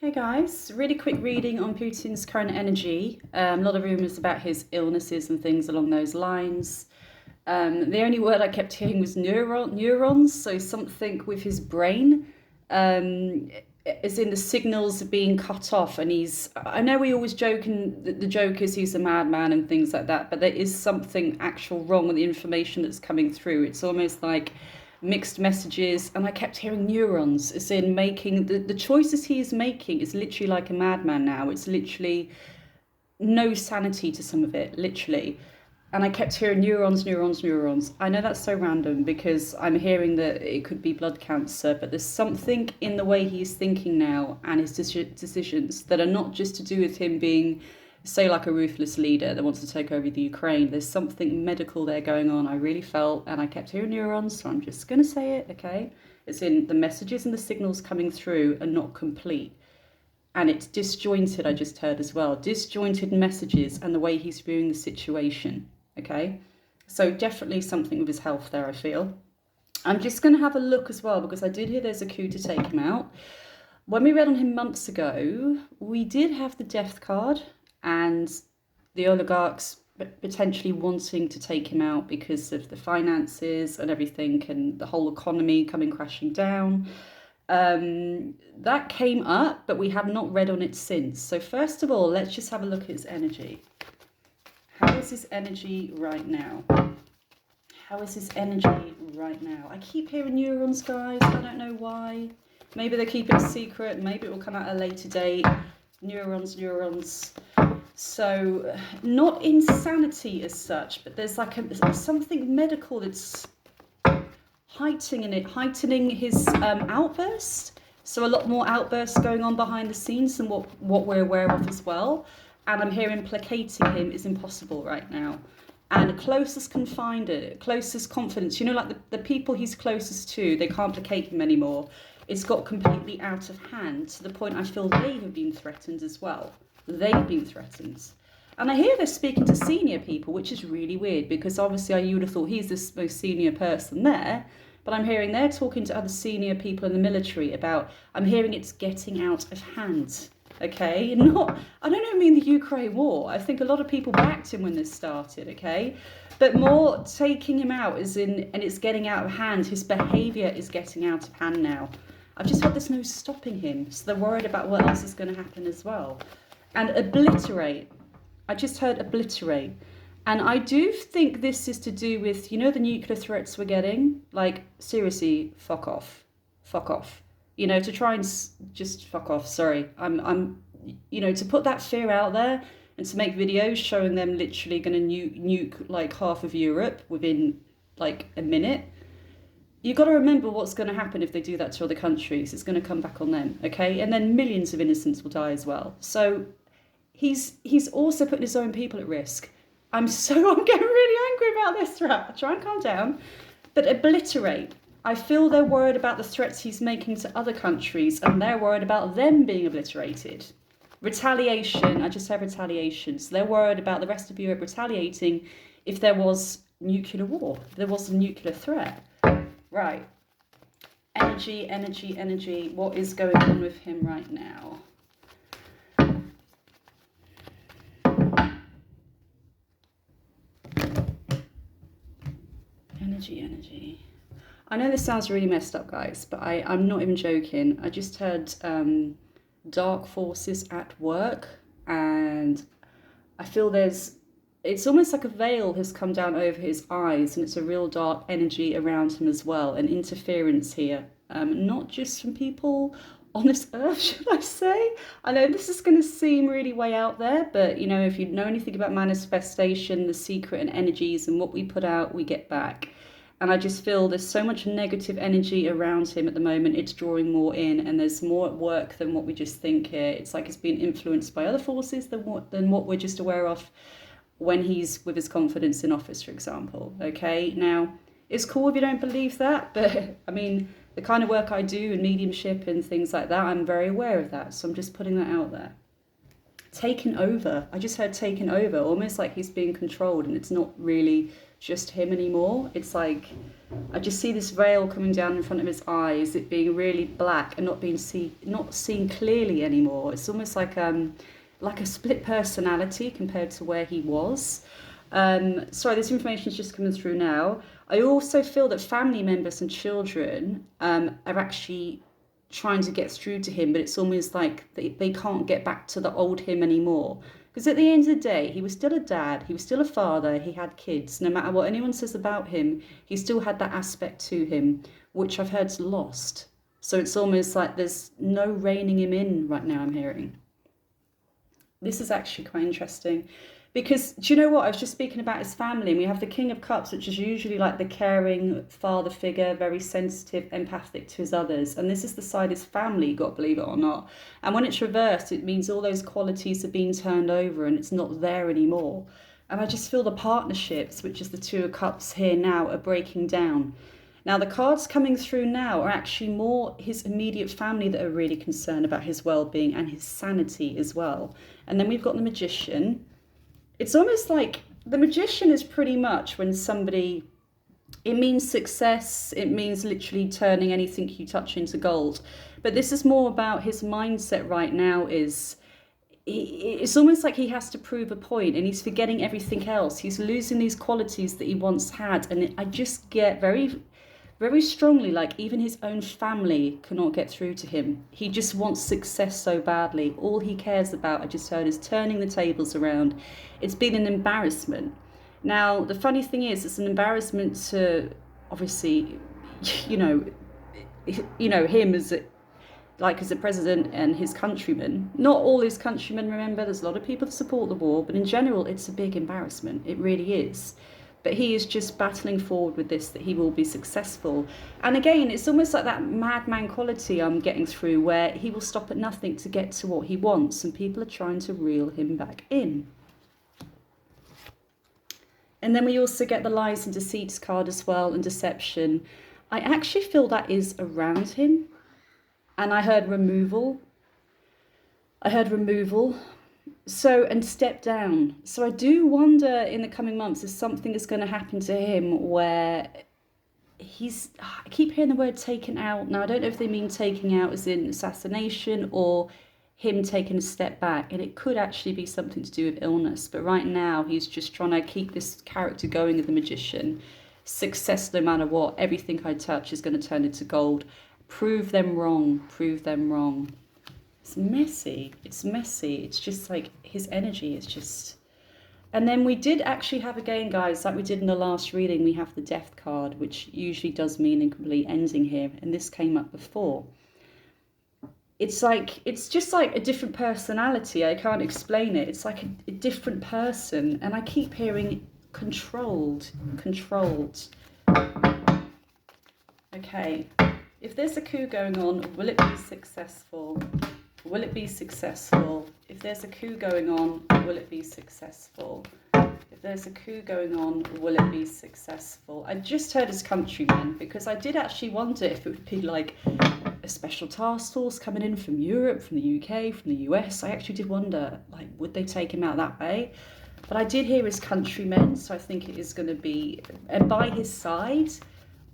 Hey guys, really quick reading on Putin's current energy. A lot of rumours about his illnesses and things along those lines. The only word I kept hearing was neurons, so something with his brain, as in the signals are being cut off. And I know we always joke, and the joke is he's a madman and things like that, but there is something actual wrong with the information that's coming through. It's almost like mixed messages, and I kept hearing neurons, as in making the choices he is making is literally like a madman now. It's literally no sanity to some of it, literally. And I kept hearing neurons, neurons, neurons. I know that's so random because I'm hearing that it could be blood cancer, but there's something in the way he's thinking now and his decisions that are not just to do with him being, say, like a ruthless leader that wants to take over the Ukraine. There's something medical there going on, I really felt, and I kept hearing neurons, so I'm just going to say it, okay? It's in the messages and the signals coming through are not complete. And it's disjointed, I just heard as well. Disjointed messages and the way he's viewing the situation, okay? So definitely something with his health there, I feel. I'm just going to have a look as well, because I did hear there's a coup to take him out. When we read on him months ago, we did have the death card and the oligarchs potentially wanting to take him out because of the finances and everything and the whole economy coming crashing down. That came up, but we have not read on it since. So first of all, let's just have a look at his energy. How is his energy right now? How is his energy right now? I keep hearing neurons, guys. I don't know why. Maybe they keep it a secret. Maybe it will come out at a later date. Neurons, neurons. So not insanity as such, but there's like something medical that's heightening his outburst. So a lot more outbursts going on behind the scenes than what we're aware of as well. And I'm hearing placating him is impossible right now. And closest closest confidence, you know, like the people he's closest to, they can't placate him anymore. It's got completely out of hand to the point I feel they have been threatened as well. They've been threatened. And I hear they're speaking to senior people, which is really weird because obviously you would have thought he's the most senior person there. But I'm hearing they're talking to other senior people in the military about, I'm hearing it's getting out of hand. Okay, I don't mean the Ukraine war. I think a lot of people backed him when this started, okay? But more taking him out as in, and it's getting out of hand. His behaviour is getting out of hand now. I've just heard there's no stopping him. So they're worried about what else is going to happen as well. And obliterate. I just heard obliterate. And I do think this is to do with, you know, the nuclear threats we're getting? Like, seriously, fuck off. Fuck off. You know, to try and just fuck off. Sorry. You know, to put that fear out there and to make videos showing them literally going to nuke like half of Europe within like a minute. You've got to remember what's going to happen if they do that to other countries. It's going to come back on them, okay? And then millions of innocents will die as well. So he's also putting his own people at risk. I'm getting really angry about this threat. I'll try and calm down. But obliterate. I feel they're worried about the threats he's making to other countries, and they're worried about them being obliterated. Retaliation. I just have retaliation. So they're worried about the rest of Europe retaliating if there was nuclear war, if there was a nuclear threat. Right. Energy, energy, energy. What is going on with him right now? Energy, energy. I know this sounds really messed up, guys, but I'm not even joking. I just heard dark forces at work, and I feel it's almost like a veil has come down over his eyes, and it's a real dark energy around him as well, and interference here. Not just from people on this earth, should I say? I know this is going to seem really way out there, but you know, if you know anything about manifestation, the secret and energies, and what we put out, we get back. And I just feel there's so much negative energy around him at the moment. It's drawing more in, and there's more at work than what we just think here. It's like it's being influenced by other forces than what we're just aware of when he's with his confidence in office, for example. Okay, now it's cool if you don't believe that, but I mean, the kind of work I do in mediumship and things like that, I'm very aware of that. So I'm just putting that out there. taken over. I just heard taken over, almost like he's being controlled, and it's not really just him anymore. It's like I just see this veil coming down in front of his eyes, it being really black and not seen clearly anymore. It's almost like a split personality compared to where he was. Sorry, this information is just coming through now. I also feel that family members and children are actually trying to get through to him, but it's almost like they can't get back to the old him anymore. Because at the end of the day, he was still a dad, he was still a father, he had kids. No matter what anyone says about him, he still had that aspect to him, which I've heard's lost. So it's almost like there's no reining him in right now, I'm hearing. This is actually quite interesting. Because, do you know what? I was just speaking about his family, and we have the King of Cups, which is usually like the caring father figure, very sensitive, empathic to his others. And this is the side his family got, believe it or not. And when it's reversed, it means all those qualities are being turned over and it's not there anymore. And I just feel the partnerships, which is the Two of Cups here now, are breaking down. Now, the cards coming through now are actually more his immediate family that are really concerned about his well-being and his sanity as well. And then we've got the Magician. It's almost like the Magician is pretty much when somebody, it means success, it means literally turning anything you touch into gold. But this is more about his mindset right now is, it's almost like he has to prove a point and he's forgetting everything else. He's losing these qualities that he once had. And I just get very, very strongly like even his own family cannot get through to him. He just wants success so badly. All he cares about, I just heard, is turning the tables around. It's been an embarrassment. Now, the funny thing is, it's an embarrassment to, obviously, you know him as a president and his countrymen. Not all his countrymen, remember, there's a lot of people that support the war, but in general, it's a big embarrassment. It really is. But he is just battling forward with this, that he will be successful. And again, it's almost like that madman quality I'm getting through, where he will stop at nothing to get to what he wants, and people are trying to reel him back in. And then we also get the lies and deceits card as well, and deception. I actually feel that is around him. And I heard removal. So, and step down. So I do wonder in the coming months if something is going to happen to him where I keep hearing the word taken out. Now, I don't know if they mean taking out as in assassination or him taking a step back. And it could actually be something to do with illness. But right now, he's just trying to keep this character going of the Magician. Success no matter what. Everything I touch is going to turn into gold. Prove them wrong. It's messy. It's just like his energy is just... And then we did actually have, again, guys, like we did in the last reading, we have the Death card, which usually does mean a complete ending here. And this came up before. It's just like a different personality. I can't explain it. It's like a different person. And I keep hearing controlled. Okay. If there's a coup going on, will it be successful? Will it be successful? If there's a coup going on, will it be successful? If there's a coup going on, will it be successful? I just heard his countrymen, because I did actually wonder if it would be like a special task force coming in from Europe, from the UK, from the US. I actually did wonder, like, would they take him out that way? But I did hear his countrymen, so I think it is going to be, and by his side, is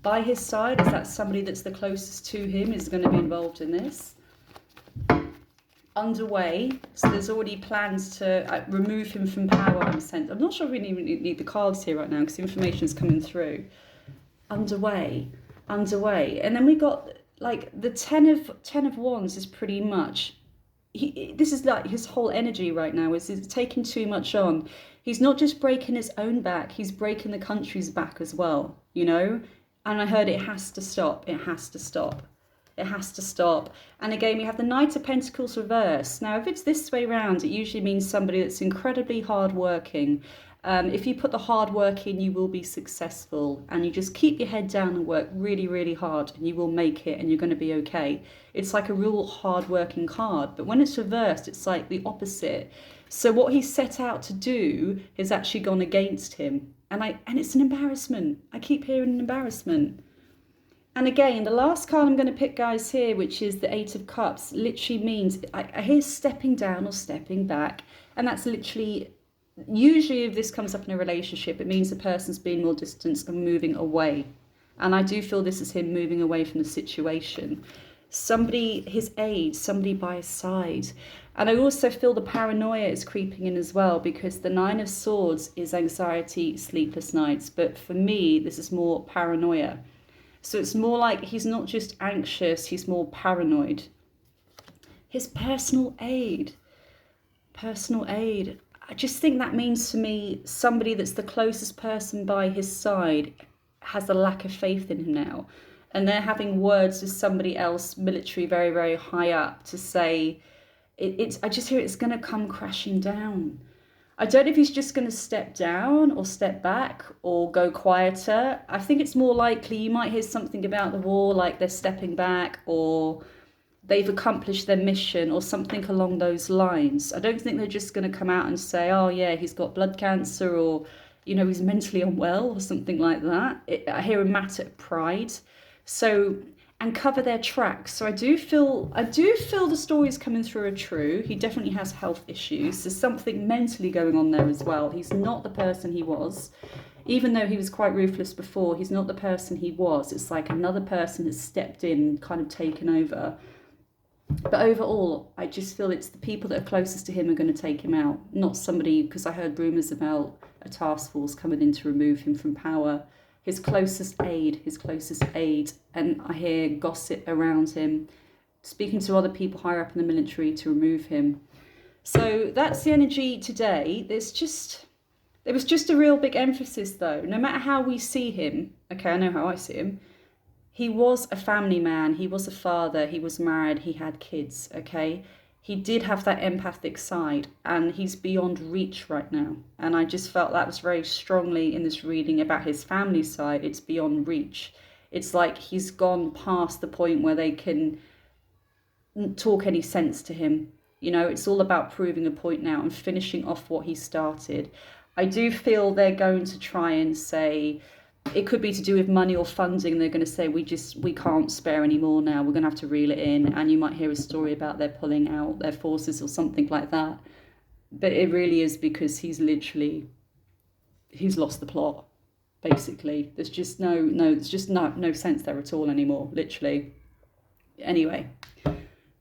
that somebody that's the closest to him is going to be involved in this? Underway, so there's already plans to remove him from power. I'm not sure we need the cards here right now because the information is coming through. Underway, and then we got like the ten of Wands is pretty much. This is like his whole energy right now is he's taking too much on. He's not just breaking his own back; he's breaking the country's back as well. You know, and I heard it has to stop. It has to stop. And again, we have the Knight of Pentacles reversed. Now, if it's this way around, it usually means somebody that's incredibly hardworking. If you put the hard work in, you will be successful. And you just keep your head down and work really, really hard, and you will make it, and you're going to be okay. It's like a real hard-working card. But when it's reversed, it's like the opposite. So what he set out to do has actually gone against him. And it's an embarrassment. I keep hearing an embarrassment. And again, the last card I'm going to pick, guys, here, which is the Eight of Cups, literally means, I hear stepping down or stepping back. And that's literally, usually if this comes up in a relationship, it means the person's being more distant and moving away. And I do feel this is him moving away from the situation. Somebody, his aid, somebody by his side. And I also feel the paranoia is creeping in as well, because the Nine of Swords is anxiety, sleepless nights. But for me, this is more paranoia. So it's more like he's not just anxious, he's more paranoid. His personal aid. Personal aid. I just think that means to me somebody that's the closest person by his side has a lack of faith in him now. And they're having words with somebody else, military, very, very high up, to say, I just hear it's going to come crashing down. I don't know if he's just going to step down or step back or go quieter. I think it's more likely you might hear something about the war, like they're stepping back or they've accomplished their mission or something along those lines. I don't think they're just going to come out and say, oh yeah, he's got blood cancer, or, you know, he's mentally unwell or something like that. I hear a matter of pride. So, and cover their tracks. So I do feel the stories coming through are true. He definitely has health issues. There's something mentally going on there as well. He's not the person he was. Even though he was quite ruthless before, he's not the person he was. It's like another person has stepped in, kind of taken over. But overall, I just feel it's the people that are closest to him are going to take him out, not somebody, because I heard rumours about a task force coming in to remove him from power. His closest aid, and I hear gossip around him, speaking to other people higher up in the military to remove him. So that's the energy today. There was just a real big emphasis, though. No matter how we see him, okay, I know how I see him, he was a family man, he was a father, he was married, he had kids, okay? He did have that empathic side, and he's beyond reach right now. And I just felt that was very strongly in this reading about his family side. It's beyond reach. It's like he's gone past the point where they can talk any sense to him. You know, it's all about proving a point now and finishing off what he started. I do feel they're going to try and say, it could be to do with money or funding. They're going to say, we can't spare anymore now. We're going to have to reel it in. And you might hear a story about they're pulling out their forces or something like that. But it really is because he's lost the plot, basically. There's just no sense there at all anymore, literally. Anyway,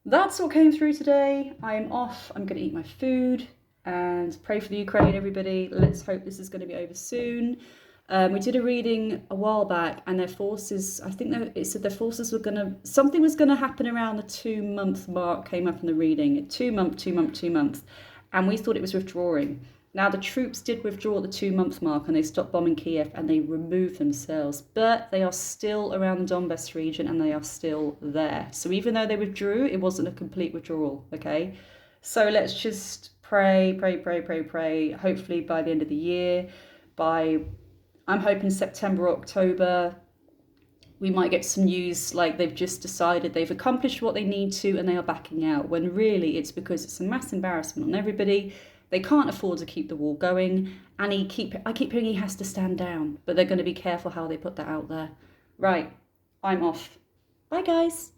that's what came through today. I am off. I'm going to eat my food and pray for the Ukraine, everybody. Let's hope this is going to be over soon. We did a reading a while back, and their forces, I think it said their forces were something was going to happen around the 2-month mark, came up in the reading. 2 month. And we thought it was withdrawing. Now, the troops did withdraw at the 2-month mark, and they stopped bombing Kiev, and they removed themselves. But they are still around the Donbass region, and they are still there. So even though they withdrew, it wasn't a complete withdrawal, okay? So let's just pray. Hopefully by the end of the year, I'm hoping September, October, we might get some news like they've just decided they've accomplished what they need to and they are backing out, when really it's because it's a mass embarrassment on everybody. They can't afford to keep the war going, and I keep hearing he has to stand down, but they're going to be careful how they put that out there. Right, I'm off. Bye, guys.